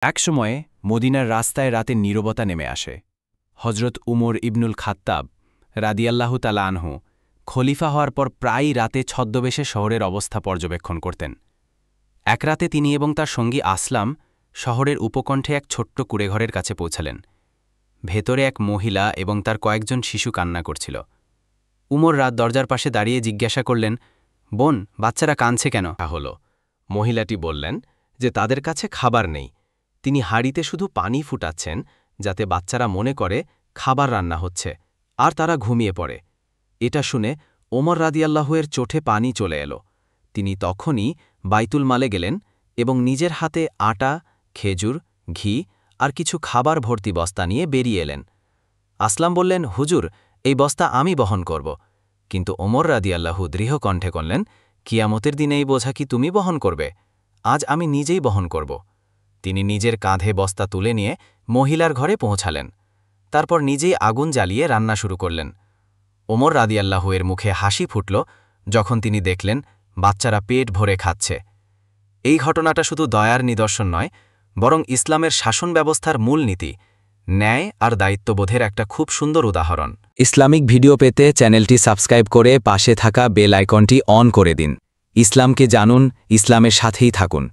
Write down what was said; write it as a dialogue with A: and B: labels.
A: একসময়ে মদিনার রাস্তায় রাতে নীরবতা নেমে আসে। হজরত উমর ইবনুল খাত্তাব রাদিয়াল্লাহু তাআলা আনহু খলিফা হওয়ার পর প্রায়ই রাতে ছদ্মবেশে শহরের অবস্থা পর্যবেক্ষণ করতেন। এক রাতে তিনি এবং তার সঙ্গী আসলাম শহরের উপকণ্ঠে এক ছোট্ট কুঁড়েঘরের কাছে পৌঁছালেন। ভেতরে এক মহিলা এবং তার কয়েকজন শিশু কান্না করছিল। উমর রাত দরজার পাশে দাঁড়িয়ে জিজ্ঞাসা করলেন, বোন, বাচ্চারা কাঁদছে কেন?
B: হল মহিলাটি বললেন যে তাদের কাছে খাবার নেই। তিনি হাঁড়িতে শুধু পানি ফুটাচ্ছেন যাতে বাচ্চারা মনে করে খাবার রান্না হচ্ছে, আর তারা ঘুমিয়ে পড়ে। এটা শুনে ওমর রাদিয়াল্লাহুয়ের চোখে পানি চলে এলো। তিনি তখনই বাইতুল মালে গেলেন এবং নিজের হাতে আটা, খেজুর, ঘি আর কিছু খাবার ভর্তি বস্তা নিয়ে বেরিয়ে এলেন। আসলাম বললেন, হুজুর, এই বস্তা আমি বহন করব। কিন্তু ওমর রাদিয়াল্লাহু দৃঢ় কণ্ঠে বললেন, কিয়ামতের দিনে এই বোঝা কি তুমি বহন করবে? আজ আমি নিজেই বহন করব। তিনি নিজের কাঁধে বস্তা তুলে নিয়ে মহিলার ঘরে পৌঁছালেন। তারপর নিজেই আগুন জ্বালিয়ে রান্না শুরু করলেন। ওমর রাদিয়াল্লাহু এর মুখে হাসি ফুটল যখন তিনি দেখলেন বাচ্চারা পেট ভরে খাচ্ছে। এই ঘটনাটা শুধু দয়ার নিদর্শন নয়, বরং ইসলামের শাসন ব্যবস্থার মূলনীতি, ন্যায় আর দায়িত্ববোধের একটা খুব সুন্দর উদাহরণ।
C: ইসলামিক ভিডিও পেতে চ্যানেলটি সাবস্ক্রাইব করে পাশে থাকা বেল আইকনটি অন করে দিন। ইসলামকে জানুন, ইসলামের সাথেই থাকুন।